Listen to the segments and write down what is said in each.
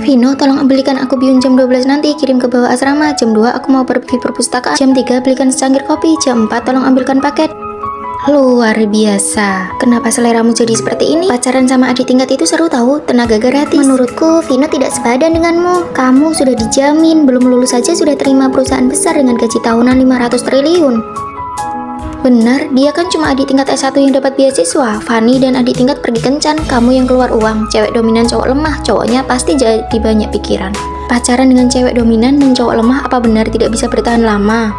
Vino, tolong belikan aku bihun jam 12 nanti, kirim ke bawah asrama. Jam 2 aku mau pergi perpustakaan. Jam 3 belikan secangkir kopi. Jam 4 tolong ambilkan paket. Luar biasa. Kenapa seleramu jadi seperti ini? Pacaran sama adik tingkat itu seru tahu, tenaga gratis. Menurutku, Vino tidak sepadan denganmu. Kamu sudah dijamin, belum lulus saja sudah terima perusahaan besar dengan gaji tahunan 500 triliun. Benar, dia kan cuma adik tingkat S1 yang dapat beasiswa. Fanny dan adik tingkat pergi kencan, kamu yang keluar uang. Cewek dominan cowok lemah, cowoknya pasti jadi banyak pikiran. Pacaran dengan cewek dominan dan cowok lemah apa benar tidak bisa bertahan lama?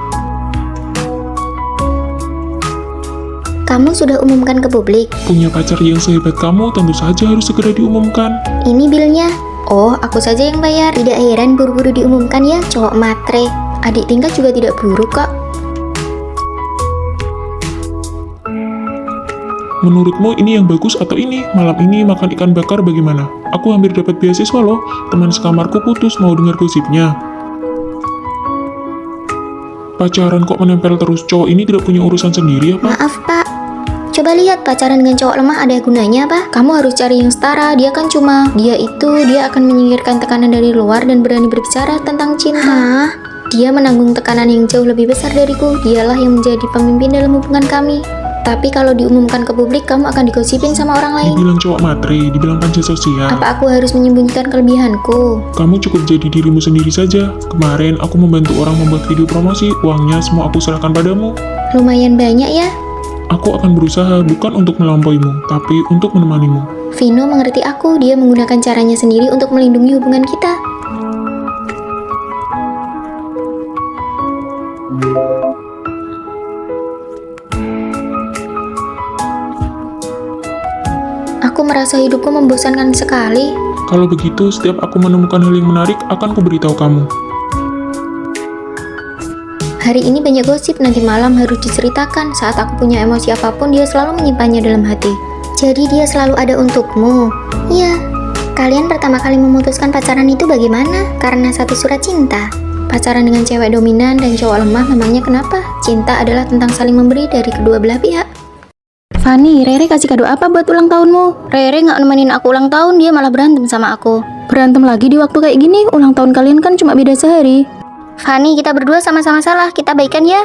Kamu sudah umumkan ke publik? Punya pacar yang sehebat kamu tentu saja harus segera diumumkan. Ini bilnya. Oh, aku saja yang bayar. Tidak heran buru-buru diumumkan ya, cowok matre. Adik tingkat juga tidak buruk kok. Menurutmu ini yang bagus atau ini? Malam ini makan ikan bakar bagaimana? Aku hampir dapat beasiswa loh. Teman sekamarku putus, mau dengar gosipnya. Pacaran kok menempel terus? Cowok ini tidak punya urusan sendiri apa? Maaf pak, coba lihat pacaran dengan cowok lemah ada gunanya apa? Kamu harus cari yang setara. Dia kan cuma dia akan menyingkirkan tekanan dari luar dan berani berbicara tentang cinta. Hah? Dia menanggung tekanan yang jauh lebih besar dariku. Dialah yang menjadi pemimpin dalam hubungan kami. Tapi kalau diumumkan ke publik, kamu akan digosipin sama orang lain. Dibilang cowok matre, dibilang panca sosial. Apa aku harus menyembunyikan kelebihanku? Kamu cukup jadi dirimu sendiri saja. Kemarin aku membantu orang membuat video promosi, uangnya semua aku serahkan padamu. Lumayan banyak ya. Aku akan berusaha bukan untuk melampauimu, tapi untuk menemanimu. Vino mengerti aku, dia menggunakan caranya sendiri untuk melindungi hubungan kita. Aku merasa hidupku membosankan sekali. Kalau begitu, setiap aku menemukan hal yang menarik, akan kuberitahu kamu. Hari ini banyak gosip, nanti malam harus diceritakan. Saat aku punya emosi apapun, dia selalu menyimpannya dalam hati. Jadi dia selalu ada untukmu. Iya. Kalian pertama kali memutuskan pacaran itu bagaimana? Karena satu surat cinta. Pacaran dengan cewek dominan dan cowok lemah memangnya kenapa? Cinta adalah tentang saling memberi dari kedua belah pihak. Fanny, Rere kasih kado apa buat ulang tahunmu? Rere nggak nemenin aku ulang tahun, dia malah berantem sama aku. Berantem lagi di waktu kayak gini? Ulang tahun kalian kan cuma beda sehari. Fanny, kita berdua sama-sama salah, kita baikan ya.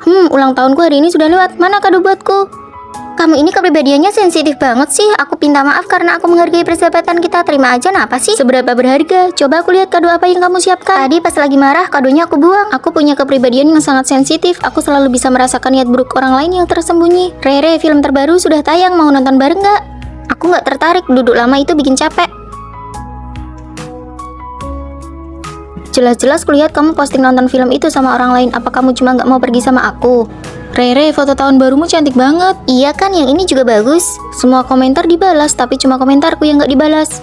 Ulang tahunku hari ini sudah lewat, mana kado buatku? Kamu ini kepribadiannya sensitif banget sih. Aku minta maaf karena aku menghargai persahabatan kita. Terima aja, apa sih? Seberapa berharga? Coba aku lihat kado apa yang kamu siapkan. Tadi pas lagi marah, kadonya aku buang. Aku punya kepribadian yang sangat sensitif. Aku selalu bisa merasakan niat buruk orang lain yang tersembunyi. Rere, film terbaru sudah tayang, mau nonton bareng nggak? Aku nggak tertarik, duduk lama itu bikin capek. Jelas-jelas kulihat kamu posting nonton film itu sama orang lain. Apa kamu cuma nggak mau pergi sama aku? Rere, foto tahun barumu cantik banget. Iya kan, yang ini juga bagus. Semua komentar dibalas, tapi cuma komentarku yang nggak dibalas.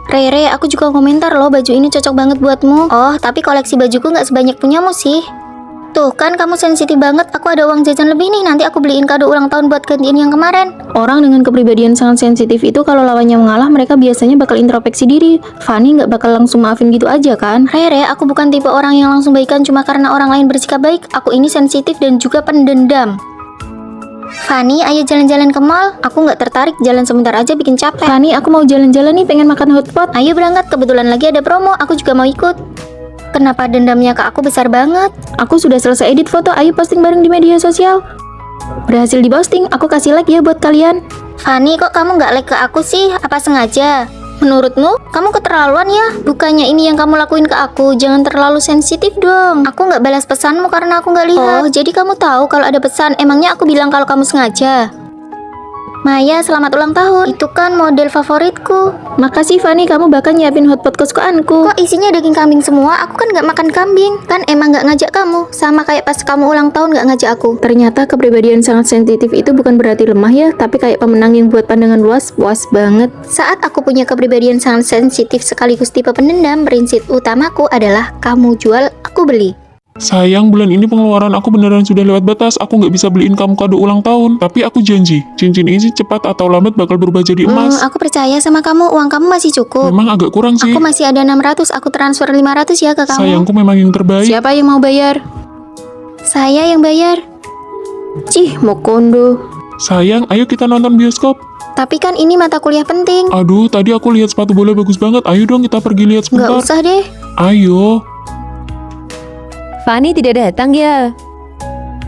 Rere, aku juga komentar loh, baju ini cocok banget buatmu. Oh, tapi koleksi bajuku nggak sebanyak punyamu sih. Tuh kan kamu sensitif banget. Aku ada uang jajan lebih nih, nanti aku beliin kado ulang tahun buat gantiin yang kemarin. Orang dengan kepribadian sangat sensitif itu kalau lawannya mengalah, mereka biasanya bakal introspeksi diri. Fanny nggak bakal langsung maafin gitu aja kan? Rere, aku bukan tipe orang yang langsung baikan cuma karena orang lain bersikap baik. Aku ini sensitif dan juga pendendam. Fanny, ayo jalan-jalan ke mall. Aku nggak tertarik, jalan sebentar aja bikin capek. Fanny, aku mau jalan-jalan nih, pengen makan hotpot. Ayo berangkat, kebetulan lagi ada promo, aku juga mau ikut. Kenapa dendamnya ke aku besar banget? Aku sudah selesai edit foto, ayo posting bareng di media sosial. Berhasil diposting, aku kasih like ya buat kalian. Fanny, kok kamu nggak like ke aku sih? Apa sengaja? Menurutmu, kamu keterlaluan ya? Bukannya ini yang kamu lakuin ke aku, jangan terlalu sensitif dong. Aku nggak balas pesanmu karena aku nggak lihat. Oh, jadi kamu tahu kalau ada pesan, emangnya aku bilang kalau kamu sengaja? Maya, selamat ulang tahun. Itu kan model favoritku. Makasih Fanny, kamu bahkan nyiapin hotpot kesukaanku. Kok isinya daging kambing semua? Aku kan nggak makan kambing. Kan emang nggak ngajak kamu. Sama kayak pas kamu ulang tahun nggak ngajak aku. Ternyata kepribadian sangat sensitif itu bukan berarti lemah ya, tapi kayak pemenang yang buat pandangan luas, puas banget. Saat aku punya kepribadian sangat sensitif sekaligus tipe pendendam, prinsip utamaku adalah kamu jual, aku beli. Sayang, bulan ini pengeluaran aku beneran sudah lewat batas. Aku nggak bisa beliin kamu kado ulang tahun. Tapi aku janji, cincin ini cepat atau lambat bakal berubah jadi emas. Aku percaya sama kamu, uang kamu masih cukup. Memang agak kurang sih. Aku masih ada 600, aku transfer 500 ya ke kamu. Sayangku memang yang terbaik. Siapa yang mau bayar? Saya yang bayar. Cih, mau kondo. Sayang, ayo kita nonton bioskop. Tapi kan ini mata kuliah penting. Aduh, tadi aku lihat sepatu bola bagus banget. Ayo dong kita pergi lihat Nggak sebentar. usah deh. Ayo. Fani tidak datang ya?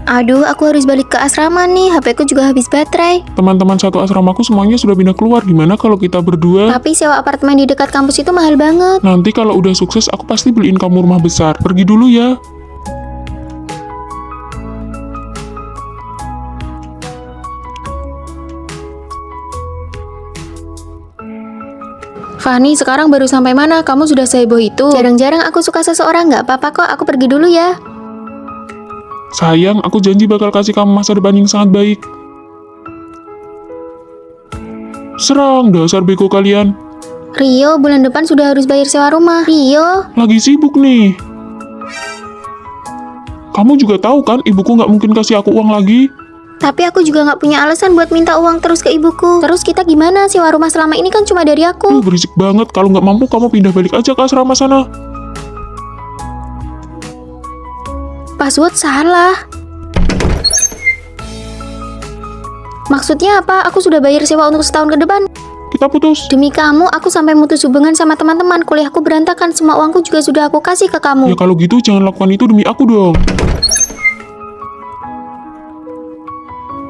Aduh, aku harus balik ke asrama nih. HP ku juga habis baterai. Teman-teman satu asramaku semuanya sudah pindah keluar. Gimana kalau kita berdua? Tapi sewa apartemen di dekat kampus itu mahal banget. Nanti kalau udah sukses, aku pasti beliin kamu rumah besar. Pergi dulu ya. Fani, sekarang baru sampai mana? Kamu sudah seheboh itu? Jarang-jarang aku suka seseorang, nggak apa-apa kok. Aku pergi dulu ya. Sayang, aku janji bakal kasih kamu masa depan yang sangat baik. Serang, dasar bego kalian. Rio, bulan depan sudah harus bayar sewa rumah. Rio, Lagi sibuk nih. Kamu juga tahu kan, ibuku nggak mungkin kasih aku uang lagi. tapi aku juga nggak punya alasan buat minta uang terus ke ibuku. Terus kita gimana? Sewa rumah selama ini kan cuma dari aku. Berisik banget. Kalau nggak mampu, kamu pindah balik aja ke asrama sana. Password salah. Maksudnya apa? Aku sudah bayar sewa untuk setahun ke depan. Kita putus. Demi kamu, aku sampai mutus hubungan sama teman-teman. Kuliahku berantakan, semua uangku juga sudah aku kasih ke kamu. Ya kalau gitu, jangan lakukan itu demi aku dong.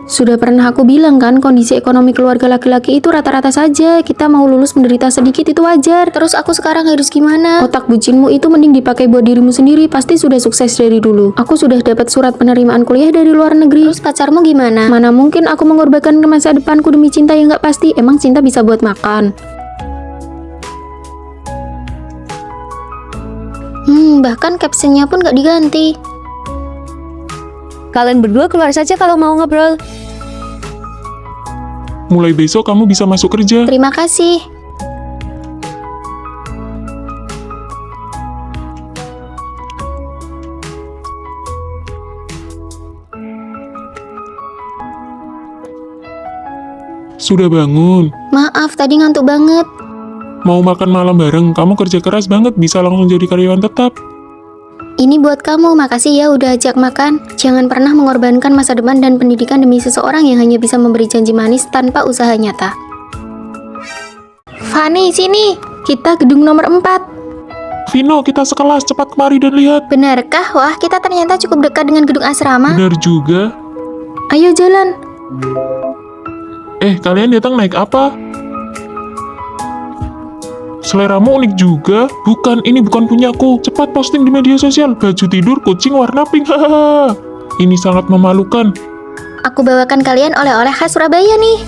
Sudah pernah aku bilang kan, kondisi ekonomi keluarga laki-laki itu rata-rata saja. Kita mau lulus menderita sedikit itu wajar. Terus aku sekarang harus gimana? Otak bucinmu itu mending dipakai buat dirimu sendiri. Pasti sudah sukses dari dulu. Aku sudah dapat surat penerimaan kuliah dari luar negeri. Terus pacarmu gimana? Mana mungkin aku mengorbankan ke masa depanku demi cinta yang gak pasti. Emang cinta bisa buat makan? Bahkan captionnya pun gak diganti. Kalian berdua keluar saja kalau mau ngobrol. Mulai besok kamu bisa masuk kerja. Terima kasih. Sudah bangun. Maaf, tadi ngantuk banget. Mau makan malam bareng, kamu kerja keras banget, bisa langsung jadi karyawan tetap. Ini buat kamu, makasih ya udah ajak makan. Jangan pernah mengorbankan masa depan dan pendidikan demi seseorang yang hanya bisa memberi janji manis tanpa usaha nyata. Fani, sini. Kita gedung nomor 4. Vino, kita sekelas, cepat kemari dan lihat. Benarkah? Wah, kita ternyata cukup dekat dengan gedung asrama. Benar juga. Ayo jalan. Kalian datang naik apa? Seleramu unik juga. Bukan, ini bukan punyaku. Cepat posting di media sosial. Baju tidur kucing warna pink. Hahaha. Ini sangat memalukan. Aku bawakan kalian oleh-oleh khas Surabaya nih.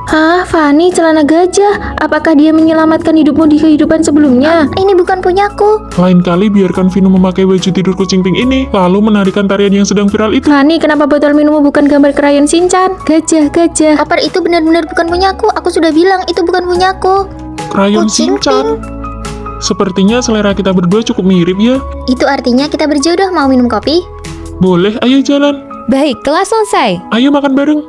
Hah, Fani, celana gajah. Apakah dia menyelamatkan hidupmu di kehidupan sebelumnya? Ini bukan punyaku. Lain kali biarkan Vino memakai baju tidur kucing pink ini, lalu menarikan tarian yang sedang viral itu. Fani, kenapa botol minummu bukan gambar krayon Shinchan? Gajah, gajah. Koper itu benar-benar bukan punyaku. Aku sudah bilang itu bukan punyaku. Krayon Kucing Shinchan. Sepertinya selera kita berdua cukup mirip ya. Itu artinya kita berjodoh. Mau minum kopi? Boleh, ayo jalan. Baik, kelas selesai. Ayo makan bareng.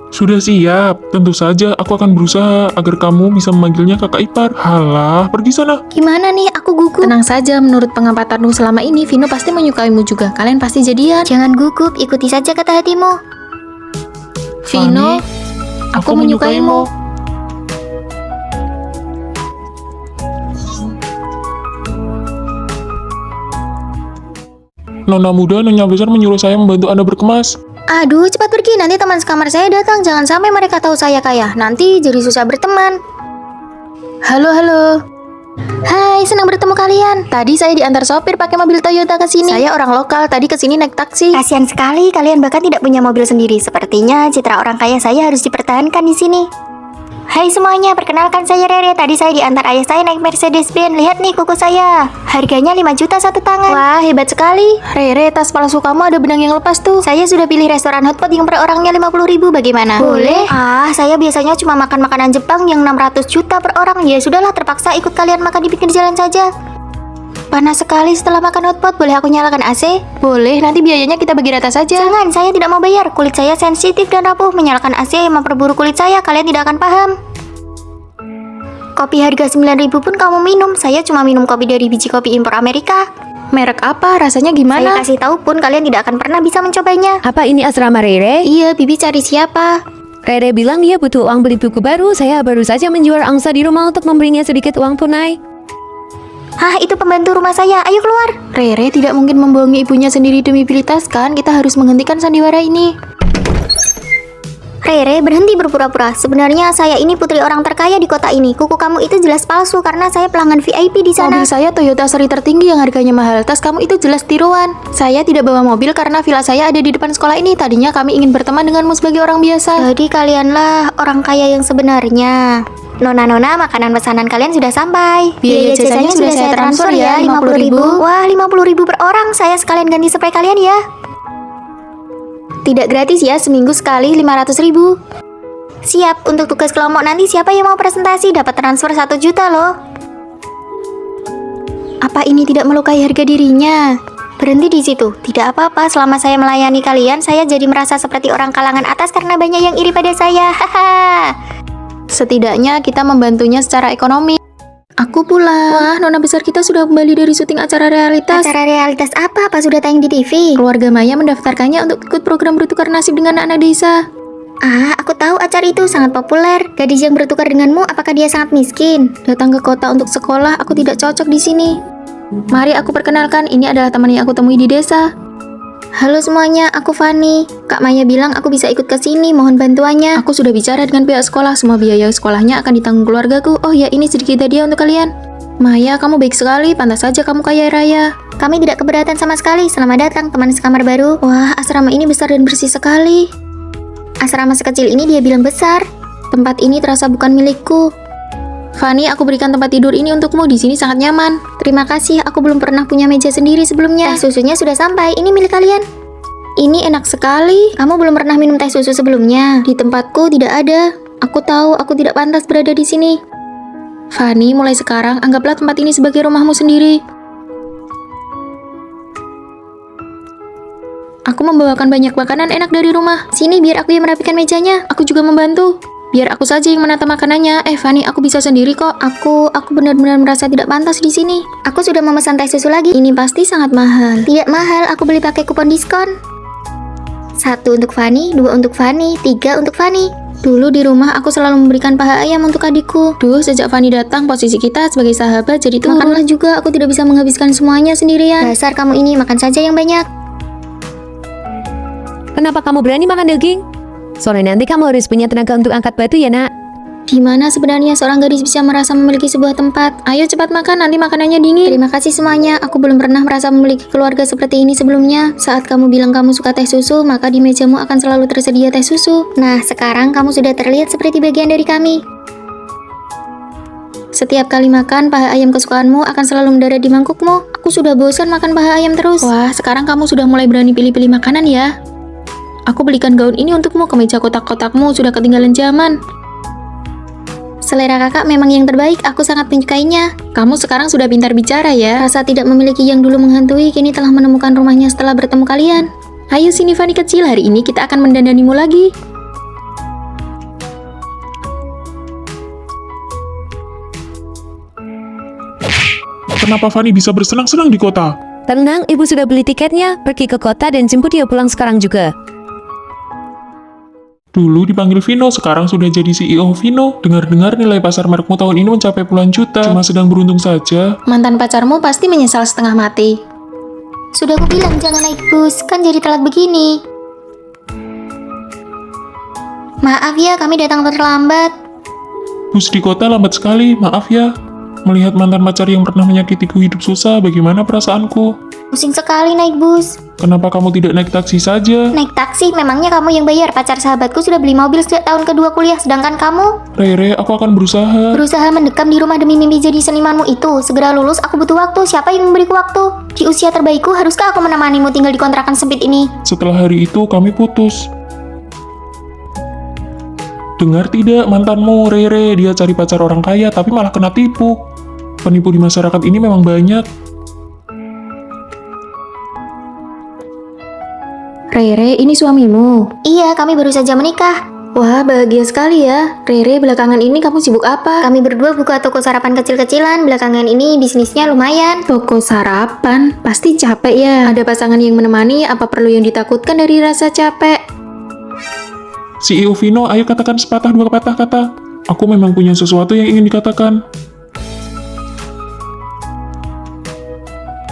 Sudah siap. Tentu saja aku akan berusaha agar kamu bisa memanggilnya kakak ipar. Halah, pergi sana. Gimana nih? Aku gugup. Tenang saja, menurut pengampatanmu selama ini, Vino pasti menyukaimu juga. Kalian pasti jadian. Jangan gugup, ikuti saja kata hatimu. Vino, aku menyukaimu. Nona muda, Nyonya besar menyuruh saya membantu Anda berkemas. Aduh, cepat pergi. Nanti teman sekamar saya datang. Jangan sampai mereka tahu saya kaya. Nanti jadi susah berteman. Halo, halo. Hai, senang bertemu kalian. Tadi saya diantar sopir pakai mobil Toyota ke sini. Saya orang lokal, tadi ke sini naik taksi. Kasihan sekali, kalian bahkan tidak punya mobil sendiri. Sepertinya citra orang kaya saya harus dipertahankan di sini. Hai semuanya, perkenalkan saya Rere. Tadi saya diantar ayah saya naik Mercedes-Benz. Lihat nih kuku saya. Harganya 5 juta satu tangan. Wah, hebat sekali. Rere, tas palsu kamu ada benang yang lepas tuh. Saya sudah pilih restoran hotpot yang per orangnya 50.000. Bagaimana? Boleh. Saya biasanya cuma makan makanan Jepang yang 600 juta per orang. Ya sudahlah, terpaksa ikut kalian makan di pinggir jalan saja. Panas sekali setelah makan hotpot. Boleh aku nyalakan AC? Boleh, nanti biayanya kita bagi rata saja. Jangan, saya tidak mau bayar. Kulit saya sensitif dan rapuh. Menyalakan AC memperburuk kulit saya. Kalian tidak akan paham. Kopi harga 9.000 pun kamu minum. Saya cuma minum kopi dari biji kopi impor Amerika. Merek apa? Rasanya gimana? Saya kasih tahu pun kalian tidak akan pernah bisa mencobanya. Apa ini asrama Rere? Iya, Bibi cari siapa? Rere bilang dia butuh uang beli buku baru. Saya baru saja menjual angsa di rumah untuk memberinya sedikit uang tunai. Hah, itu pembantu rumah saya. Ayo keluar. Rere tidak mungkin membohongi ibunya sendiri demi Bilitas kan? Kita harus menghentikan sandiwara ini. Rere, berhenti berpura-pura. Sebenarnya saya ini putri orang terkaya di kota ini. Kuku kamu itu jelas palsu karena saya pelanggan VIP di sana. Mobil saya Toyota seri tertinggi yang harganya mahal. Tas kamu itu jelas tiruan. Saya tidak bawa mobil karena villa saya ada di depan sekolah ini. Tadinya kami ingin berteman denganmu sebagai orang biasa. Jadi kalianlah orang kaya yang sebenarnya. Nona, makanan pesanan kalian sudah sampai. Biaya jasanya sudah saya transfer ya, 50.000. Wah, 50.000 per orang. Saya sekalian ganti spray kalian ya. Tidak gratis ya, seminggu sekali 500.000. Siap, untuk tugas kelompok nanti siapa yang mau presentasi dapat transfer 1 juta loh. Apa ini tidak melukai harga dirinya? Berhenti di situ. Tidak apa-apa, selama saya melayani kalian, saya jadi merasa seperti orang kalangan atas karena banyak yang iri pada saya. Haha. Setidaknya kita membantunya secara ekonomi. Aku pulang. Wah, nona besar kita sudah kembali dari syuting acara realitas. Acara realitas apa? Apa sudah tayang di TV? Keluarga Maya mendaftarkannya untuk ikut program bertukar nasib dengan anak desa. Ah, aku tahu acara itu sangat populer. Gadis yang bertukar denganmu, apakah dia sangat miskin? Datang ke kota untuk sekolah, aku tidak cocok di sini. Mari aku perkenalkan, ini adalah teman yang aku temui di desa. Halo semuanya, aku Fanny. Kak Maya bilang aku bisa ikut ke sini, mohon bantuannya. Aku sudah bicara dengan pihak sekolah, semua biaya sekolahnya akan ditanggung keluargaku. Oh ya, ini sedikit hadiah untuk kalian. Maya, kamu baik sekali, pantas saja kamu kaya raya. Kami tidak keberatan sama sekali, selamat datang teman sekamar baru. Wah, asrama ini besar dan bersih sekali. Asrama sekecil ini dia bilang besar. Tempat ini terasa bukan milikku. Fanny, aku berikan tempat tidur ini untukmu, di sini sangat nyaman. Terima kasih, aku belum pernah punya meja sendiri sebelumnya. Teh susunya sudah sampai, ini milik kalian. Ini enak sekali. Kamu belum pernah minum teh susu sebelumnya? Di tempatku tidak ada. Aku tahu aku tidak pantas berada di sini. Fanny, mulai sekarang anggaplah tempat ini sebagai rumahmu sendiri. Aku membawakan banyak makanan enak dari rumah. Sini biar aku yang merapikan mejanya. Aku juga membantu. Biar aku saja yang menata makanannya. Fanny, aku bisa sendiri kok. Aku benar-benar merasa tidak pantas di sini. Aku sudah memesan teh susu lagi. Ini pasti sangat mahal. Tidak mahal, aku beli pakai kupon diskon. 1 untuk Fanny, 2 untuk Fanny, 3 untuk Fanny. Dulu di rumah aku selalu memberikan paha ayam untuk adikku. Duh, sejak Fanny datang, posisi kita sebagai sahabat jadi turun. Makanlah juga, aku tidak bisa menghabiskan semuanya sendirian. Dasar kamu ini, makan saja yang banyak. Kenapa kamu berani makan daging? Soalnya nanti kamu harus punya tenaga untuk angkat batu ya nak. Di mana sebenarnya seorang gadis bisa merasa memiliki sebuah tempat? Ayo cepat makan, nanti makanannya dingin. Terima kasih semuanya, aku belum pernah merasa memiliki keluarga seperti ini sebelumnya. Saat kamu bilang kamu suka teh susu, maka di mejamu akan selalu tersedia teh susu. Nah, sekarang kamu sudah terlihat seperti bagian dari kami. Setiap kali makan, paha ayam kesukaanmu akan selalu mendarat di mangkukmu. Aku sudah bosan makan paha ayam terus. Wah, sekarang kamu sudah mulai berani pilih-pilih makanan ya. Aku belikan gaun ini untukmu, kemeja kotak-kotakmu sudah ketinggalan zaman. Selera kakak memang yang terbaik, aku sangat menyukainya. Kamu sekarang sudah pintar bicara ya. Rasa tidak memiliki yang dulu menghantui, kini telah menemukan rumahnya setelah bertemu kalian. Ayo sini Fanny kecil, hari ini kita akan mendandanimu lagi. Kenapa Fanny bisa bersenang-senang di kota? Tenang, ibu sudah beli tiketnya. Pergi ke kota dan jemput dia pulang sekarang juga. Dulu dipanggil Vino, sekarang sudah jadi CEO Vino. Dengar-dengar nilai pasar merekmu tahun ini mencapai puluhan juta. Cuma sedang beruntung saja. Mantan pacarmu pasti menyesal setengah mati. Sudah aku bilang jangan naik bus, kan jadi telat begini. Maaf ya, kami datang terlambat. Bus di kota lambat sekali, maaf ya. Melihat mantan pacar yang pernah menyakitiku hidup susah, bagaimana perasaanku? Pusing sekali naik bus. Kenapa kamu tidak naik taksi saja? Naik taksi, memangnya kamu yang bayar. Pacar sahabatku sudah beli mobil sejak tahun kedua kuliah, sedangkan kamu? Rere, aku akan berusaha. Berusaha mendekam di rumah demi mimpi jadi senimanmu itu. Segera lulus, aku butuh waktu. Siapa yang memberiku waktu? Di usia terbaikku, haruskah aku menemanimu tinggal di kontrakan sempit ini? Setelah hari itu, kami putus. Dengar tidak, mantanmu, Rere, dia cari pacar orang kaya, tapi malah kena tipu. Penipu di masyarakat ini memang banyak. Rere, ini suamimu? Iya, kami baru saja menikah. Wah, bahagia sekali ya. Rere, belakangan ini kamu sibuk apa? Kami berdua buka toko sarapan kecil-kecilan. Belakangan ini bisnisnya lumayan. Toko sarapan? Pasti capek ya. Ada pasangan yang menemani, apa perlu yang ditakutkan dari rasa capek? CEO Vino, ayo katakan sepatah dua patah kata. Aku memang punya sesuatu yang ingin dikatakan.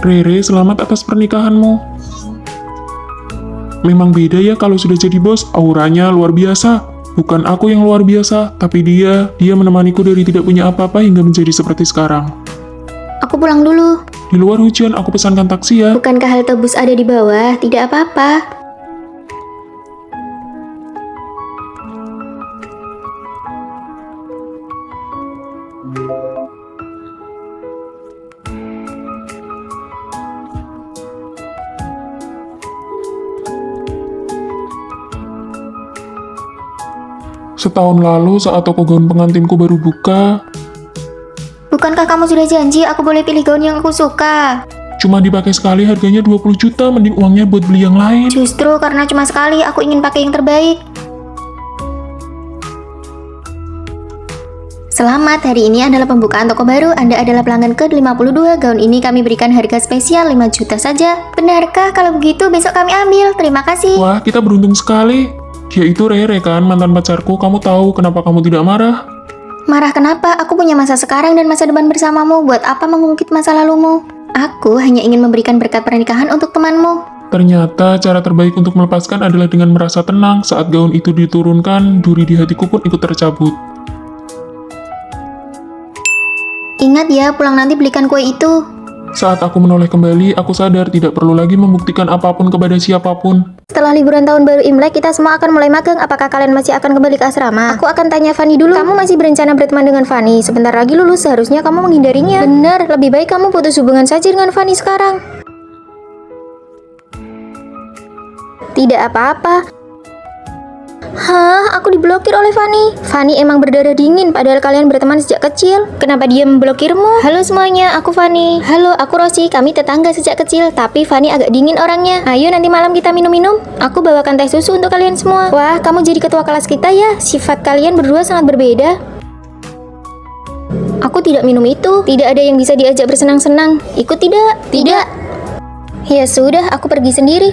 Rere, selamat atas pernikahanmu. Memang beda ya kalau sudah jadi bos, auranya luar biasa. Bukan aku yang luar biasa, tapi dia menemaniku dari tidak punya apa-apa hingga menjadi seperti sekarang. Aku pulang dulu. Di luar hujan, aku pesankan taksi ya. Bukankah halte bus ada di bawah? Tidak apa-apa. Setahun lalu saat toko gaun pengantinku baru buka, Bukankah kamu sudah janji aku boleh pilih gaun yang aku suka? cuma dipakai sekali harganya 20 juta, mending uangnya buat beli yang lain. Justru karena cuma sekali aku ingin pakai yang terbaik. Selamat, hari ini adalah pembukaan toko baru. Anda adalah pelanggan ke-52. Gaun ini kami berikan harga spesial 5 juta saja. Benarkah? Kalau begitu besok kami ambil. Terima kasih. Wah, kita beruntung sekali. Dia itu Rere kan, mantan pacarku. Kamu tahu kenapa kamu tidak marah? Marah kenapa? Aku punya masa sekarang dan masa depan bersamamu. Buat apa mengungkit masa lalumu? Aku hanya ingin memberikan berkat pernikahan untuk temanmu. Ternyata cara terbaik untuk melepaskan adalah dengan merasa tenang. Saat gaun itu diturunkan, duri di hatiku pun ikut tercabut. Ingat ya, pulang nanti belikan kue itu. Saat aku menoleh kembali, aku sadar tidak perlu lagi membuktikan apapun kepada siapapun. Setelah liburan tahun baru Imlek, kita semua akan mulai magang. Apakah kalian masih akan kembali ke asrama? Aku akan tanya Fanny dulu. Kamu masih berencana berteman dengan Fanny? Sebentar lagi lulus, seharusnya kamu menghindarinya. Benar, lebih baik kamu putus hubungan saja dengan Fanny sekarang. Tidak apa-apa. Hah, aku diblokir oleh Fanny. Fanny emang berdarah dingin, padahal kalian berteman sejak kecil. Kenapa dia memblokirmu? Halo semuanya, aku Fanny. Halo, aku Rosi. Kami tetangga sejak kecil, tapi Fanny agak dingin orangnya. Ayo nanti malam kita minum-minum. Aku bawakan teh susu untuk kalian semua. Wah, kamu jadi ketua kelas kita ya? Sifat kalian berdua sangat berbeda. Aku tidak minum itu. Tidak ada yang bisa diajak bersenang-senang. Ikut tidak? Tidak. Ya sudah, aku pergi sendiri.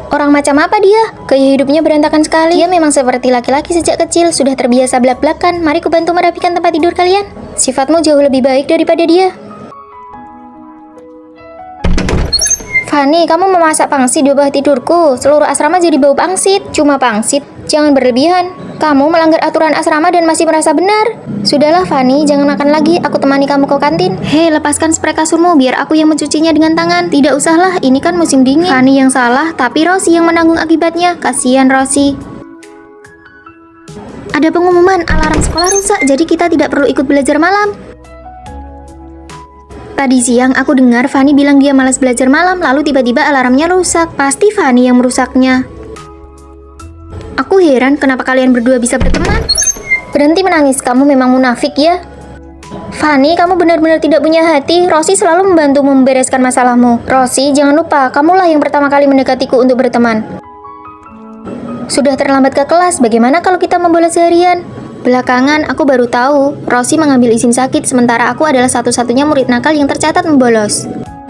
Orang macam apa dia? Gaya hidupnya berantakan sekali. Dia memang seperti laki-laki sejak kecil, sudah terbiasa belak-belakan. Mari ku bantu merapikan tempat tidur kalian. Sifatmu jauh lebih baik daripada dia. Fanny, kamu memasak pangsit di bawah tidurku. Seluruh asrama jadi bau pangsit. Cuma pangsit, jangan berlebihan. Kamu melanggar aturan asrama dan masih merasa benar. Sudahlah Fanny, jangan makan lagi. Aku temani kamu ke kantin. Hei, lepaskan spray kasurmu biar aku yang mencucinya dengan tangan. Tidak usahlah, ini kan musim dingin. Fanny yang salah, tapi Rosi yang menanggung akibatnya. Kasihan Rosi. Ada pengumuman, alarm sekolah rusak, jadi kita tidak perlu ikut belajar malam. Tadi siang aku dengar Fanny bilang dia malas belajar malam, lalu tiba-tiba alarmnya rusak. Pasti Fanny yang merusaknya. Aku heran kenapa kalian berdua bisa berteman. Berhenti menangis, kamu memang munafik ya. Fanny, kamu benar-benar tidak punya hati. Rosi selalu membantu membereskan masalahmu. Rosi, jangan lupa, kamulah yang pertama kali mendekatiku untuk berteman. Sudah terlambat ke kelas, bagaimana kalau kita membolos seharian? Belakangan, aku baru tahu, Rosi mengambil izin sakit, sementara aku adalah satu-satunya murid nakal yang tercatat membolos.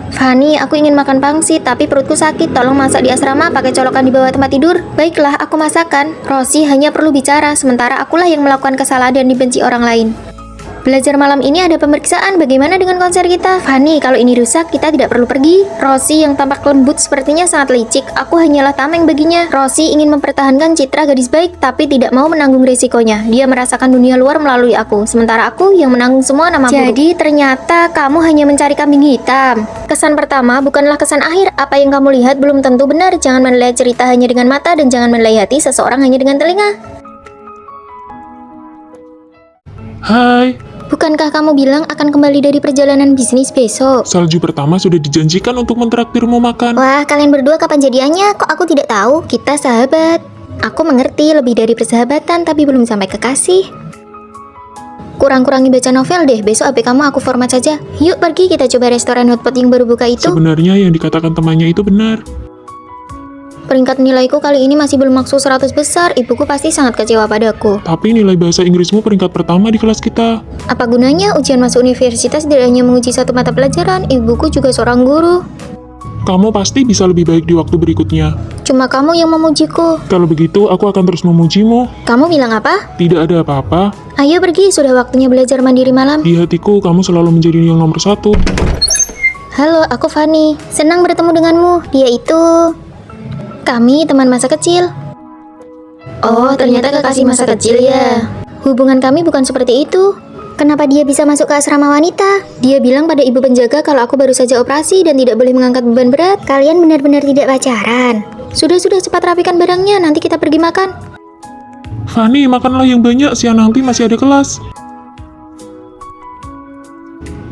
Fanny, aku ingin makan pangsit, tapi perutku sakit. Tolong masak di asrama pakai colokan di bawah tempat tidur. Baiklah, aku masakan. Rosi hanya perlu bicara, sementara akulah yang melakukan kesalahan dan dibenci orang lain. Belajar malam ini ada pemeriksaan, bagaimana dengan konser kita? Fanny, kalau ini rusak, kita tidak perlu pergi. Rosi yang tampak lembut sepertinya sangat licik. Aku hanyalah tameng baginya. Rosi ingin mempertahankan citra gadis baik, tapi tidak mau menanggung resikonya. Dia merasakan dunia luar melalui aku, sementara aku yang menanggung semua nama buruk. Jadi ternyata kamu hanya mencari kambing hitam. Kesan pertama bukanlah kesan akhir. Apa yang kamu lihat belum tentu benar. Jangan menilai cerita hanya dengan mata dan jangan menilai hati seseorang hanya dengan telinga. Hai, Bukankah kamu bilang akan kembali dari perjalanan bisnis besok? salju pertama sudah dijanjikan untuk mentraktirmu makan. Wah, kalian berdua kapan jadiannya? Kok aku tidak tahu? Kita sahabat. Aku mengerti lebih dari persahabatan, tapi belum sampai kekasih. Kurang-kurangi baca novel deh, besok HP kamu aku format saja. Yuk pergi, kita coba restoran hotpot yang baru buka itu. Sebenarnya yang dikatakan temannya itu benar. Peringkat nilaiku kali ini masih belum masuk 100 besar. Ibuku pasti sangat kecewa padaku. Tapi nilai bahasa Inggrismu peringkat pertama di kelas kita. Apa gunanya ujian masuk universitas tidak hanya menguji satu mata pelajaran, ibuku juga seorang guru. Kamu pasti bisa lebih baik di waktu berikutnya. Cuma kamu yang memujiku. Kalau begitu, aku akan terus memujimu. Kamu bilang apa? Tidak ada apa-apa. Ayo pergi, sudah waktunya belajar mandiri malam. Di hatiku, kamu selalu menjadi yang nomor 1. Halo, aku Fanny. Senang bertemu denganmu. Dia itu... Kami teman masa kecil. Oh, ternyata kekasih masa kecil ya. Hubungan kami bukan seperti itu. Kenapa dia bisa masuk ke asrama wanita? Dia bilang pada ibu penjaga kalau aku baru saja operasi dan tidak boleh mengangkat beban berat. Kalian benar-benar tidak pacaran. Sudah cepat rapikan barangnya, nanti kita pergi makan. Fanny, makanlah yang banyak, siang nanti masih ada kelas.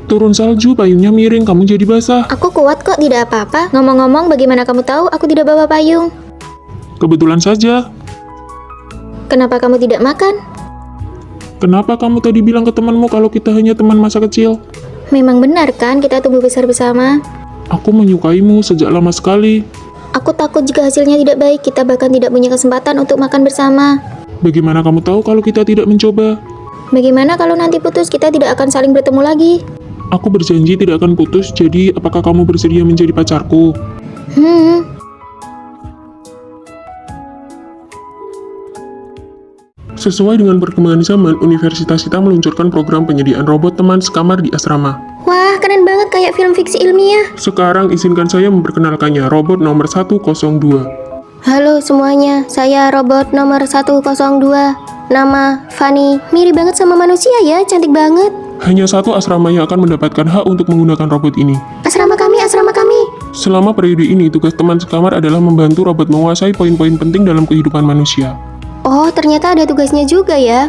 Turun salju, payungnya miring, kamu jadi basah. Aku kuat kok, tidak apa-apa. Ngomong-ngomong, bagaimana kamu tahu aku tidak bawa payung? Kebetulan saja. Kenapa kamu tidak makan? Kenapa kamu tadi bilang ke temanmu kalau kita hanya teman masa kecil? Memang benar kan kita tumbuh besar bersama? Aku menyukaimu sejak lama sekali. Aku takut jika hasilnya tidak baik, kita bahkan tidak punya kesempatan untuk makan bersama. Bagaimana kamu tahu kalau kita tidak mencoba? Bagaimana kalau nanti putus, kita tidak akan saling bertemu lagi? Aku berjanji tidak akan putus, jadi apakah kamu bersedia menjadi pacarku? Sesuai dengan perkembangan zaman, universitas kita meluncurkan program penyediaan robot teman sekamar di asrama. Wah, keren banget kayak film fiksi ilmiah. Sekarang izinkan saya memperkenalkannya, robot nomor 102. Halo semuanya, saya robot nomor 102. Nama Fanny. Mirip banget sama manusia ya, cantik banget. Hanya satu asrama yang akan mendapatkan hak untuk menggunakan robot ini. Asrama kami, asrama kami. Selama periode ini, tugas teman sekamar adalah membantu robot menguasai poin-poin penting dalam kehidupan manusia. Oh, ternyata ada tugasnya juga ya.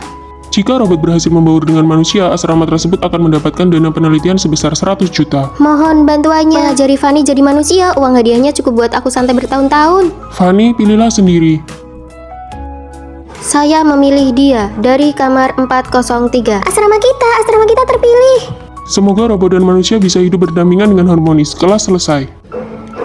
Jika robot berhasil membaur dengan manusia, asrama tersebut akan mendapatkan dana penelitian sebesar 100 juta. Mohon bantuannya. Mengajari Fanny jadi manusia, uang hadiahnya cukup buat aku santai bertahun-tahun. Fanny, pilihlah sendiri. Saya memilih dia dari kamar 403. Asrama kita terpilih. Semoga robot dan manusia bisa hidup berdampingan dengan harmonis. Kelas selesai.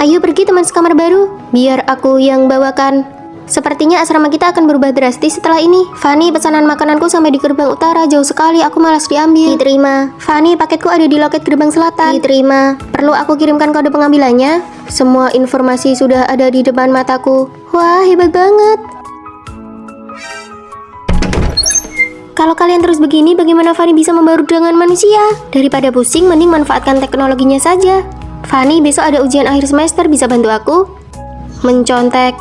Ayo pergi teman sekamar baru, biar aku yang bawakan. Sepertinya asrama kita akan berubah drastis setelah ini. Fanny, pesanan makananku sampai di gerbang utara, jauh sekali, aku malas diambil. Diterima. Fanny, paketku ada di loket gerbang selatan. Diterima. Perlu aku kirimkan kode pengambilannya? Semua informasi sudah ada di depan mataku. Wah, hebat banget. Kalau kalian terus begini, bagaimana Fanny bisa membaur dengan manusia? Daripada pusing, mending manfaatkan teknologinya saja. Fanny, besok ada ujian akhir semester, bisa bantu aku? Mencontek.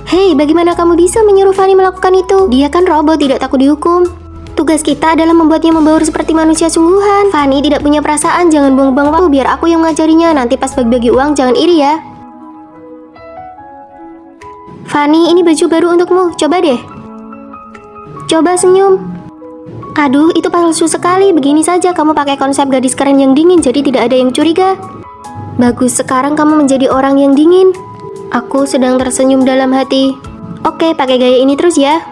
Hei, bagaimana kamu bisa menyuruh Fanny melakukan itu? Dia kan robot, tidak takut dihukum. Tugas kita adalah membuatnya membaur seperti manusia sungguhan. Fanny tidak punya perasaan, jangan buang-buang waktu, biar aku yang mengajarinya. Nanti pas bagi-bagi uang, jangan iri ya. Fanny, ini baju baru untukmu, coba deh. Coba senyum. Aduh, itu palsu sekali. Begini saja kamu pakai konsep gadis keren yang dingin, jadi tidak ada yang curiga. Bagus, sekarang kamu menjadi orang yang dingin. Aku sedang tersenyum dalam hati. Oke, pakai gaya ini terus ya.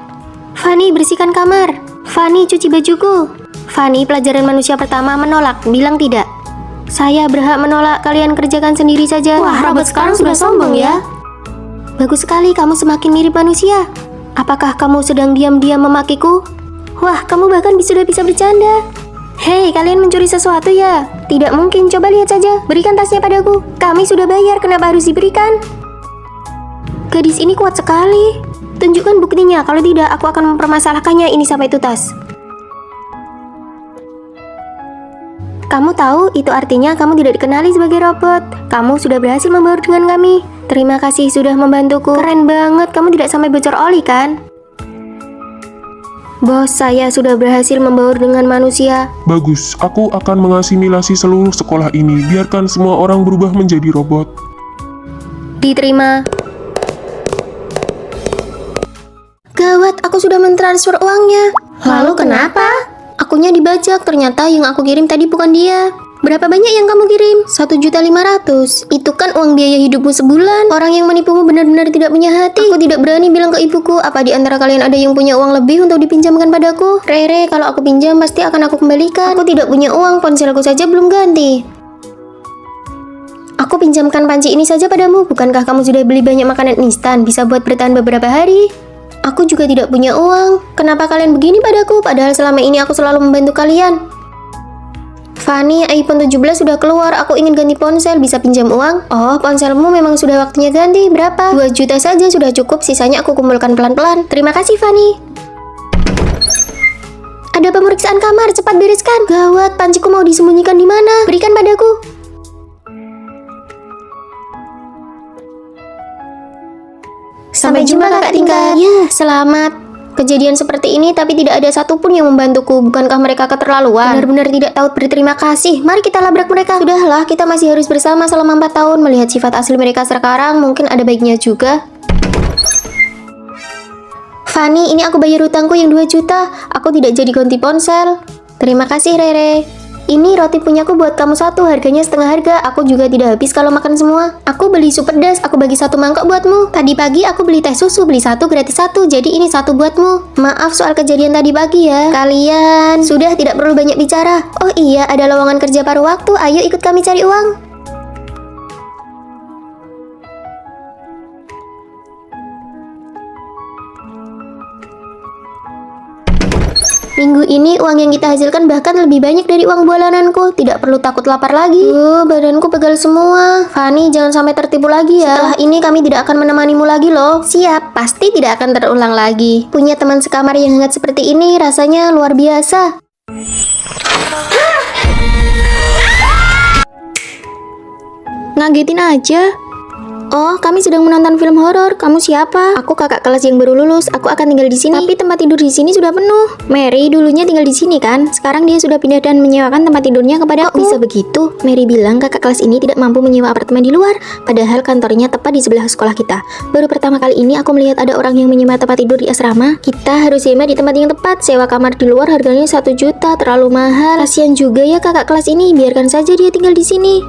Fanny, bersihkan kamar. Fanny, cuci bajuku. Fanny, pelajaran manusia pertama menolak, bilang tidak. Saya berhak menolak, kalian kerjakan sendiri saja. Wah, robot sekarang sudah sombong ya. Bagus sekali, kamu semakin mirip manusia. Apakah kamu sedang diam-diam memakiku? Wah, kamu bahkan sudah bisa bercanda. Hei, kalian mencuri sesuatu ya? Tidak mungkin, coba lihat saja. Berikan tasnya padaku. Kami sudah bayar, kenapa harus diberikan? Gadis ini kuat sekali. Tunjukkan buktinya, kalau tidak aku akan mempermasalahkannya ini sampai tuntas. Kamu tahu, itu artinya kamu tidak dikenali sebagai robot. Kamu sudah berhasil membaur dengan kami. Terima kasih sudah membantuku. Keren banget, kamu tidak sampai bocor oli kan? Bos, saya sudah berhasil membaur dengan manusia. Bagus, aku akan mengasimilasi seluruh sekolah ini. Biarkan semua orang berubah menjadi robot. Diterima. Gawat, aku sudah mentransfer uangnya. Lalu kenapa? Akunya dibajak, ternyata yang aku kirim tadi bukan dia. Berapa banyak yang kamu kirim? 1.500.000. Itu kan uang biaya hidupmu sebulan. Orang yang menipumu benar-benar tidak punya hati. Aku tidak berani bilang ke ibuku. Apa di antara kalian ada yang punya uang lebih untuk dipinjamkan padaku? Rere, kalau aku pinjam pasti akan aku kembalikan. Aku tidak punya uang, ponselku saja belum ganti. Aku pinjamkan panci ini saja padamu. Bukankah kamu sudah beli banyak makanan instan? Bisa buat bertahan beberapa hari. Aku juga tidak punya uang. Kenapa kalian begini padaku? Padahal selama ini aku selalu membantu kalian. Fanny, iPhone 17 sudah keluar. Aku ingin ganti ponsel. Bisa pinjam uang? Oh, ponselmu memang sudah waktunya ganti. Berapa? 2 juta saja sudah cukup. Sisanya aku kumpulkan pelan-pelan. Terima kasih, Fanny. Ada pemeriksaan kamar. Cepat bereskan. Gawat, panciku mau disembunyikan di mana? Berikan padaku. Sampai jumpa kakak tingkat. Ya, selamat. Kejadian seperti ini tapi tidak ada satupun yang membantuku. Bukankah mereka keterlaluan? Benar-benar tidak tahu berterima kasih. Mari kita labrak mereka. Sudahlah, kita masih harus bersama selama 4 tahun. Melihat sifat asli mereka sekarang, mungkin ada baiknya juga. Fanny, ini aku bayar hutangku yang 2 juta. Aku tidak jadi ganti ponsel. Terima kasih, Rere. Ini roti punyaku buat kamu 1, harganya setengah harga. Aku juga tidak habis kalau makan semua. Aku beli sup pedas, aku bagi 1 mangkok buatmu. Tadi pagi aku beli teh susu, beli 1 gratis 1. Jadi ini 1 buatmu. Maaf soal kejadian tadi pagi ya. Kalian sudah tidak perlu banyak bicara. Oh iya, ada lowongan kerja paruh waktu. Ayo ikut kami cari uang. Minggu ini uang yang kita hasilkan bahkan lebih banyak dari uang bulananku. Tidak perlu takut lapar lagi. Badanku pegal semua. Fanny, jangan sampai tertipu lagi ya. Setelah ini kami tidak akan menemanimu lagi loh. Siap, pasti tidak akan terulang lagi. Punya teman sekamar yang hangat seperti ini rasanya luar biasa. Ngagetin aja. Oh, kami sedang menonton film horor. Kamu siapa? Aku kakak kelas yang baru lulus. Aku akan tinggal di sini. Tapi tempat tidur di sini sudah penuh. Mary dulunya tinggal di sini kan? Sekarang dia sudah pindah dan menyewakan tempat tidurnya kepada aku. Bisa begitu? Mary bilang kakak kelas ini tidak mampu menyewa apartemen di luar. Padahal kantornya tepat di sebelah sekolah kita. Baru pertama kali ini aku melihat ada orang yang menyewa tempat tidur di asrama. Kita harus sewa di tempat yang tepat. Sewa kamar di luar harganya 1 juta. Terlalu mahal. Kasian juga ya kakak kelas ini. Biarkan saja dia tinggal di sini.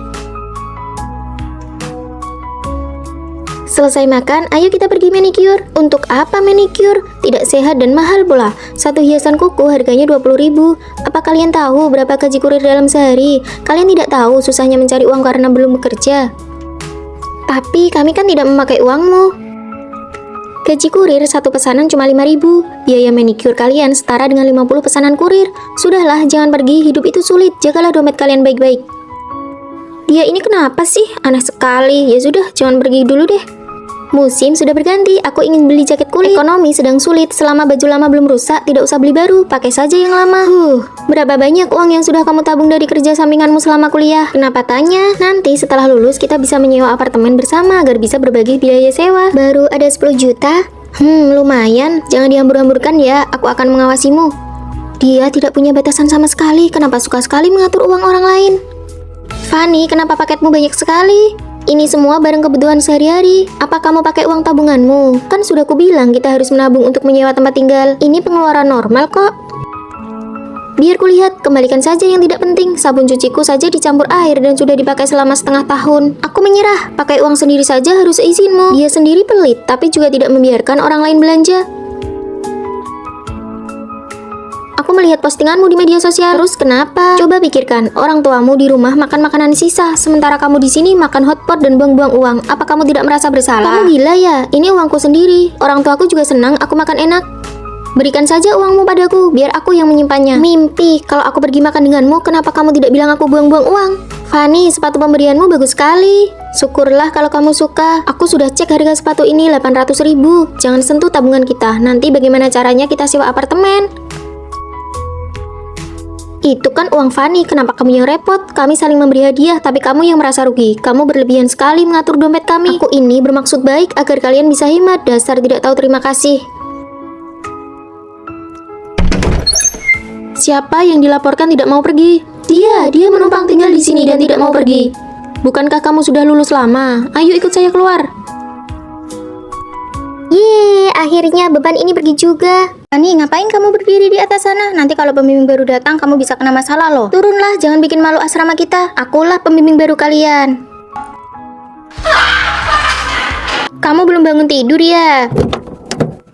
Selesai makan, ayo kita pergi manicure. Untuk apa manicure? Tidak sehat dan mahal pula. 1 hiasan kuku harganya 20.000. Apa kalian tahu berapa gaji kurir dalam sehari? Kalian tidak tahu susahnya mencari uang karena belum bekerja. Tapi kami kan tidak memakai uangmu. Gaji kurir 1 pesanan cuma 5.000. Biaya manicure kalian setara dengan 50 pesanan kurir. Sudahlah, jangan pergi, hidup itu sulit. Jagalah dompet kalian baik-baik. Dia ini kenapa sih? Aneh sekali. Ya sudah, jangan pergi dulu deh. Musim sudah berganti, aku ingin beli jaket kulit. Ekonomi sedang sulit, selama baju lama belum rusak, tidak usah beli baru, pakai saja yang lama. Berapa banyak uang yang sudah kamu tabung dari kerja sampinganmu selama kuliah? Kenapa tanya? Nanti setelah lulus kita bisa menyewa apartemen bersama agar bisa berbagi biaya sewa. Baru ada 10 juta? Lumayan, jangan dihambur-hamburkan ya, aku akan mengawasimu. Dia tidak punya batasan sama sekali, kenapa suka sekali mengatur uang orang lain? Fanny, kenapa paketmu banyak sekali? Ini semua barang kebutuhan sehari-hari. Apa kamu pakai uang tabunganmu? Kan sudah kubilang kita harus menabung untuk menyewa tempat tinggal. Ini pengeluaran normal kok. Biar kulihat, kembalikan saja yang tidak penting. Sabun cuciku saja dicampur air dan sudah dipakai selama setengah tahun. Aku menyerah, pakai uang sendiri saja harus izinmu. Dia sendiri pelit, tapi juga tidak membiarkan orang lain belanja. Aku melihat postinganmu di media sosial. Terus kenapa? Coba pikirkan, orang tuamu di rumah makan makanan sisa, sementara kamu di sini makan hotpot dan buang-buang uang. Apa kamu tidak merasa bersalah? Kamu gila ya? Ini uangku sendiri. Orang tuaku juga senang aku makan enak. Berikan saja uangmu padaku, biar aku yang menyimpannya. Mimpi, kalau aku pergi makan denganmu, kenapa kamu tidak bilang aku buang-buang uang? Fanny, sepatu pemberianmu bagus sekali. Syukurlah kalau kamu suka. Aku sudah cek harga sepatu ini 800.000. Jangan sentuh tabungan kita. Nanti bagaimana caranya kita sewa apartemen? Itu kan uang Fanny, kenapa kamu yang repot? Kami saling memberi hadiah, tapi kamu yang merasa rugi. Kamu berlebihan sekali mengatur dompet kami. Aku ini bermaksud baik agar kalian bisa hemat. Dasar tidak tahu terima kasih. Siapa yang dilaporkan tidak mau pergi? Dia menumpang tinggal di sini dan tidak mau pergi. Bukankah kamu sudah lulus lama? Ayo ikut saya keluar. Yeay, akhirnya beban ini pergi juga. Fanny, ngapain kamu berdiri di atas sana? Nanti kalau pembimbing baru datang, kamu bisa kena masalah loh. Turunlah, jangan bikin malu asrama kita. Akulah pembimbing baru kalian. Kamu belum bangun tidur ya?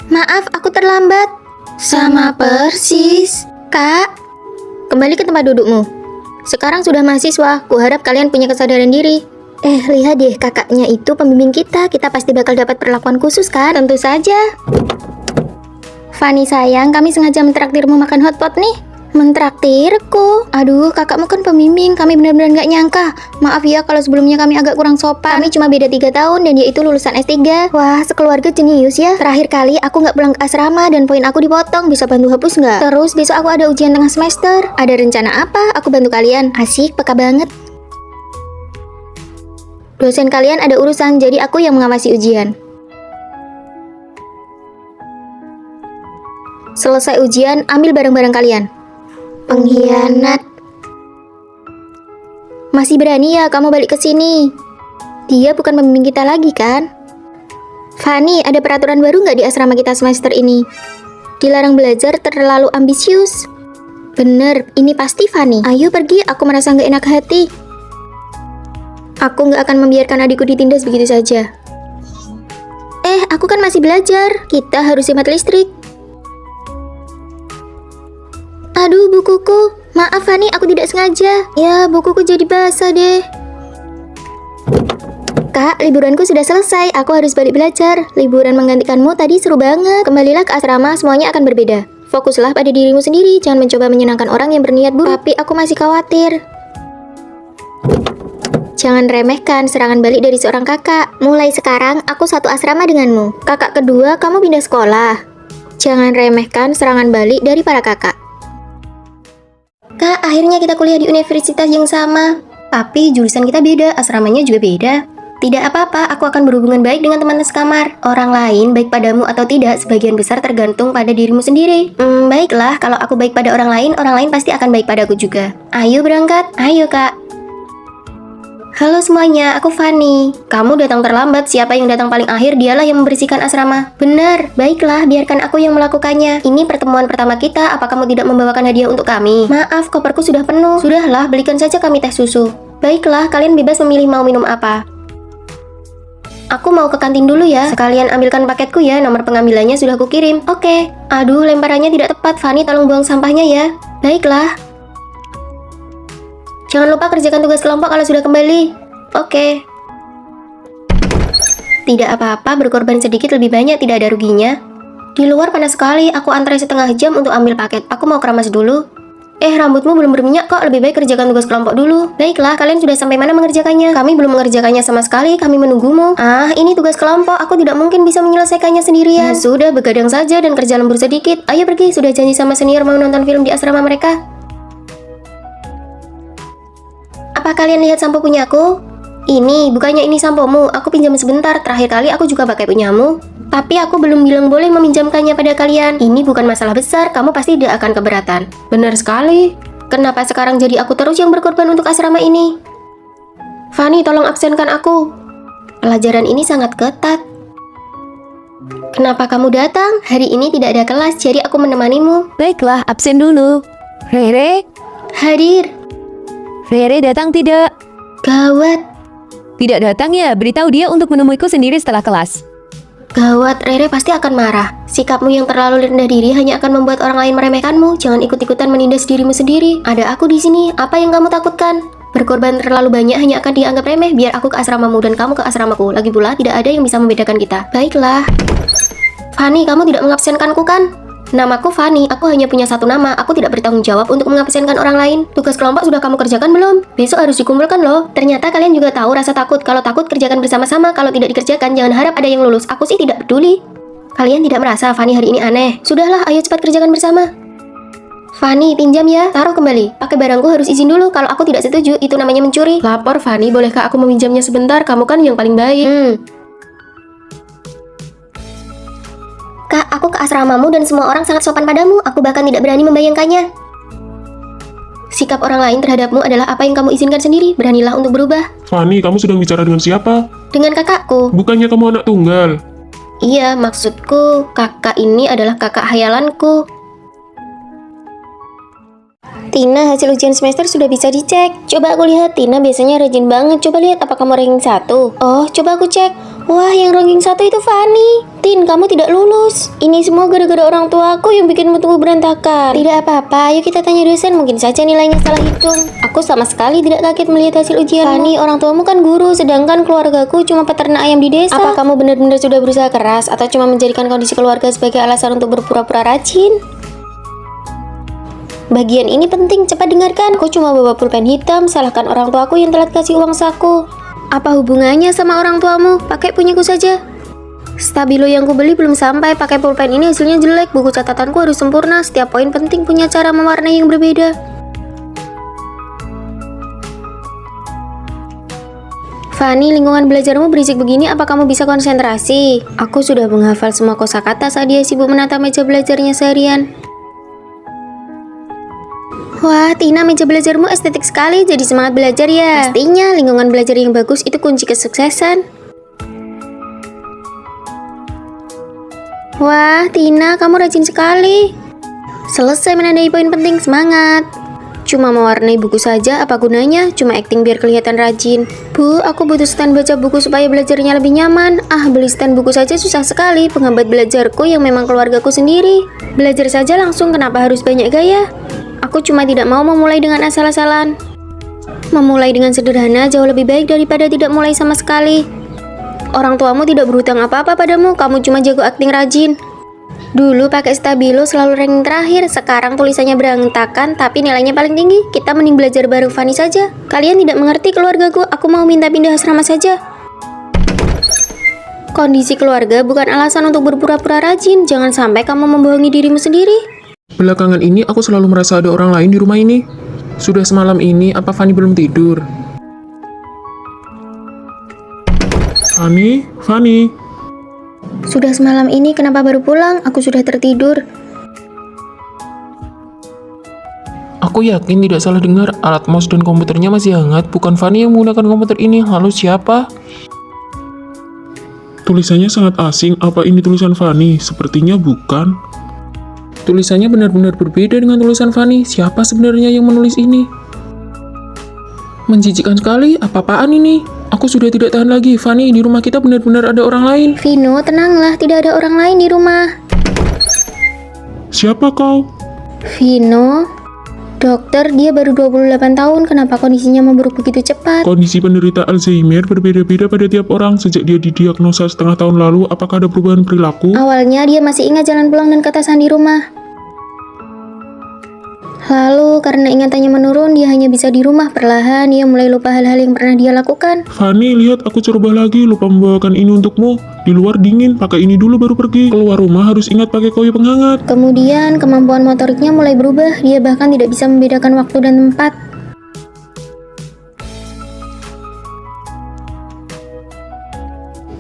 Maaf, aku terlambat. Sama persis. Kak, kembali ke tempat dudukmu. Sekarang sudah mahasiswa, kuharap kalian punya kesadaran diri. Lihat deh, kakaknya itu pembimbing kita. Kita pasti bakal dapat perlakuan khusus kan? Tentu saja. Fanny sayang, kami sengaja mentraktirmu makan hotpot nih. Mentraktirku? Aduh, kakakmu kan pembimbing. Kami benar-benar nggak nyangka. Maaf ya kalau sebelumnya kami agak kurang sopan. Kami cuma beda 3 tahun dan dia itu lulusan S3. Wah, sekeluarga jenius ya. Terakhir kali aku nggak pulang ke asrama dan poin aku dipotong. Bisa bantu hapus nggak? Terus besok aku ada ujian tengah semester. Ada rencana apa? Aku bantu kalian. Asik, peka banget. Dosen kalian ada urusan, jadi aku yang mengawasi ujian. Selesai ujian, ambil barang-barang kalian. Pengkhianat. Masih berani ya kamu balik ke sini? Dia bukan pembimbing kita lagi kan? Fanny, ada peraturan baru nggak di asrama kita semester ini? Dilarang belajar terlalu ambisius. Bener, ini pasti Fanny. Ayo pergi, aku merasa nggak enak hati. Aku nggak akan membiarkan adikku ditindas begitu saja. Aku kan masih belajar. Kita harus hemat listrik. Aduh, bukuku. Maaf Fanny, aku tidak sengaja. Ya, bukuku jadi basah deh. Kak, liburanku sudah selesai. Aku harus balik belajar. Liburan menggantikanmu tadi seru banget. Kembalilah ke asrama, semuanya akan berbeda. Fokuslah pada dirimu sendiri. Jangan mencoba menyenangkan orang yang berniat buruk. Tapi aku masih khawatir. Jangan remehkan serangan balik dari seorang kakak. Mulai sekarang, aku satu asrama denganmu. Kakak kedua, kamu pindah sekolah. Jangan remehkan serangan balik dari para kakak. Kak, akhirnya kita kuliah di universitas yang sama. Tapi jurusan kita beda, asramanya juga beda. Tidak apa-apa, aku akan berhubungan baik dengan teman sekamar. Orang lain, baik padamu atau tidak, sebagian besar tergantung pada dirimu sendiri. Baiklah, kalau aku baik pada orang lain pasti akan baik padaku juga. Ayo berangkat, ayo kak. Halo semuanya, aku Fanny. Kamu datang terlambat, siapa yang datang paling akhir dialah yang membersihkan asrama. Benar, baiklah, biarkan aku yang melakukannya. Ini pertemuan pertama kita, apa kamu tidak membawakan hadiah untuk kami? Maaf, koperku sudah penuh. Sudahlah, belikan saja kami teh susu. Baiklah, kalian bebas memilih mau minum apa. Aku mau ke kantin dulu ya. Sekalian ambilkan paketku ya, nomor pengambilannya sudah kukirim. Oke. Aduh, lemparannya tidak tepat. Fanny, tolong buang sampahnya ya. Baiklah. Jangan lupa kerjakan tugas kelompok kalau sudah kembali. Oke. Tidak apa-apa, berkorban sedikit lebih banyak, tidak ada ruginya. Di luar panas sekali, aku antri setengah jam untuk ambil paket. Aku mau keramas dulu. Rambutmu belum berminyak kok, lebih baik kerjakan tugas kelompok dulu. Baiklah, kalian sudah sampai mana mengerjakannya? Kami belum mengerjakannya sama sekali, kami menunggumu. Ini tugas kelompok, aku tidak mungkin bisa menyelesaikannya sendirian. Sudah, begadang saja dan kerja lembur sedikit. Ayo pergi, sudah janji sama senior mau nonton film di asrama mereka. Apa kalian lihat sampo punyaku? Ini, bukannya ini sampomu. Aku pinjam sebentar, terakhir kali aku juga pakai punyamu. Tapi aku belum bilang boleh meminjamkannya pada kalian. Ini bukan masalah besar, kamu pasti tidak akan keberatan. Benar sekali. Kenapa sekarang jadi aku terus yang berkorban untuk asrama ini? Fanny, tolong absenkan aku. Pelajaran ini sangat ketat. Kenapa kamu datang? Hari ini tidak ada kelas, jadi aku menemanimu. Baiklah, absen dulu. Rere? Hadir. Rere datang tidak? Gawat. Tidak datang ya, beritahu dia untuk menemuiku sendiri setelah kelas. Gawat, Rere pasti akan marah. Sikapmu yang terlalu rendah diri hanya akan membuat orang lain meremehkanmu. Jangan ikut-ikutan menindas dirimu sendiri. Ada aku di sini, apa yang kamu takutkan? Berkorban terlalu banyak hanya akan dianggap remeh. Biar aku ke asramamu dan kamu ke asramaku. Lagi pula, tidak ada yang bisa membedakan kita. Baiklah. Fanny, kamu tidak mengabsenkanku kan? Namaku Fanny, aku hanya punya satu nama. Aku tidak bertanggung jawab untuk mengabsenkan orang lain. Tugas kelompok sudah kamu kerjakan belum? Besok harus dikumpulkan loh. Ternyata kalian juga tahu rasa takut. Kalau takut, kerjakan bersama-sama. Kalau tidak dikerjakan, jangan harap ada yang lulus. Aku sih tidak peduli. Kalian tidak merasa Fanny hari ini aneh? Sudahlah, ayo cepat kerjakan bersama. Fanny, pinjam ya. Taruh kembali. Pakai barangku harus izin dulu. Kalau aku tidak setuju, itu namanya mencuri. Lapor Fanny, bolehkah aku meminjamnya sebentar? Kamu kan yang paling baik. Kak, aku ke asramamu dan semua orang sangat sopan padamu. Aku bahkan tidak berani membayangkannya. Sikap orang lain terhadapmu adalah apa yang kamu izinkan sendiri. Beranilah untuk berubah. Fanny, kamu sedang bicara dengan siapa? Dengan kakakku. Bukannya kamu anak tunggal? Iya, maksudku kakak ini adalah kakak hayalanku. Tina, hasil ujian semester sudah bisa dicek. Coba aku lihat, Tina biasanya rajin banget. Coba lihat, apa kamu ranking 1? Oh, coba aku cek. Wah, yang ranking 1 itu Fanny. Tin, kamu tidak lulus. Ini semua gara-gara orang tua aku yang bikinmu tumbuh berantakan. Tidak apa-apa, ayo kita tanya dosen, mungkin saja nilainya salah hitung. Aku sama sekali tidak kaget melihat hasil ujian. Fanny, orang tuamu kan guru, sedangkan keluargaku cuma peternak ayam di desa. Apa kamu benar-benar sudah berusaha keras atau cuma menjadikan kondisi keluarga sebagai alasan untuk berpura-pura rajin? Bagian ini penting, cepat dengarkan. Aku cuma bawa pulpen hitam, salahkan orang tuaku yang telat kasih uang saku. Apa hubungannya sama orang tuamu? Pakai punyaku saja. Stabilo yang kubeli belum sampai, pakai pulpen ini hasilnya jelek. Buku catatanku harus sempurna, setiap poin penting punya cara mewarnai yang berbeda. Fanny, lingkungan belajarmu berisik begini, apa kamu bisa konsentrasi? Aku sudah menghafal semua kosakata saat dia sibuk menata meja belajarnya seharian. Wah, Tina, meja belajarmu estetik sekali, jadi semangat belajar ya. Pastinya, lingkungan belajar yang bagus itu kunci kesuksesan. Wah, Tina, kamu rajin sekali. Selesai menandai poin penting, semangat. Cuma mewarnai buku saja, apa gunanya? Cuma acting biar kelihatan rajin. Bu, aku butuh stand baca buku supaya belajarnya lebih nyaman. Ah, beli stand buku saja susah sekali, penghambat belajarku yang memang keluargaku sendiri. Belajar saja langsung, kenapa harus banyak gaya? Aku cuma tidak mau memulai dengan asal-asalan. Memulai dengan sederhana jauh lebih baik daripada tidak mulai sama sekali. Orang tuamu tidak berhutang apa-apa padamu, kamu cuma jago akting rajin. Dulu pakai stabilo selalu ranking terakhir, sekarang tulisannya berantakan tapi nilainya paling tinggi. Kita mending belajar bareng Fanny saja. Kalian tidak mengerti keluargaku, aku mau minta pindah asrama saja. Kondisi keluarga bukan alasan untuk berpura-pura rajin, jangan sampai kamu membohongi dirimu sendiri. Belakangan ini aku selalu merasa ada orang lain di rumah ini. Sudah semalam ini, apa Fanny belum tidur? Fanny. Sudah semalam ini, kenapa baru pulang? Aku sudah tertidur. Aku yakin tidak salah dengar, alat mouse dan komputernya masih hangat. Bukan Fanny yang menggunakan komputer ini. Lalu siapa? Tulisannya sangat asing. Apa ini tulisan Fanny? Sepertinya bukan. Tulisannya benar-benar berbeda dengan tulisan Fanny. Siapa sebenarnya yang menulis ini? Menjijikkan sekali. Apa-apaan ini? Aku sudah tidak tahan lagi. Fanny, di rumah kita benar-benar ada orang lain. Vino, tenanglah, tidak ada orang lain di rumah. Siapa kau? Vino, dokter, dia baru 28 tahun, kenapa kondisinya memburuk begitu cepat? Kondisi penderita Alzheimer berbeda-beda pada tiap orang. Sejak dia didiagnosa setengah tahun lalu, apakah ada perubahan perilaku? Awalnya dia masih ingat jalan pulang dan ketasan di rumah. Lalu karena ingatannya menurun, dia hanya bisa di rumah. Perlahan dia mulai lupa hal-hal yang pernah dia lakukan. Fanny, lihat, aku coba lagi. Lupa membawakan ini untukmu. Di luar dingin, pakai ini dulu baru pergi. Keluar rumah harus ingat pakai koyo penghangat. Kemudian kemampuan motoriknya mulai berubah. Dia bahkan tidak bisa membedakan waktu dan tempat.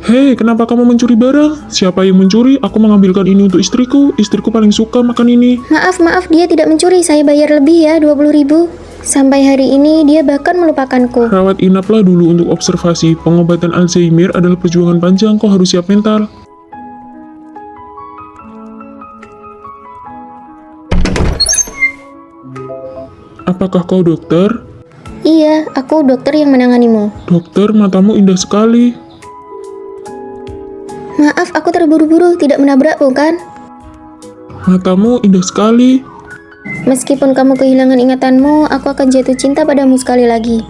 Hei, kenapa kamu mencuri barang? Siapa yang mencuri? Aku mengambilkan ini untuk istriku. Istriku paling suka makan ini. Maaf, dia tidak mencuri. Saya bayar lebih ya, 20.000. Sampai hari ini dia bahkan melupakanku. Rawat inaplah dulu untuk observasi. Pengobatan Alzheimer adalah perjuangan panjang, kau harus siap mental. Apakah kau dokter? Iya, aku dokter yang menanganimu. Dokter, matamu indah sekali. Maaf, aku terburu-buru, tidak menabrakmu kan? Matamu indah sekali. Meskipun kamu kehilangan ingatanmu, aku akan jatuh cinta padamu sekali lagi.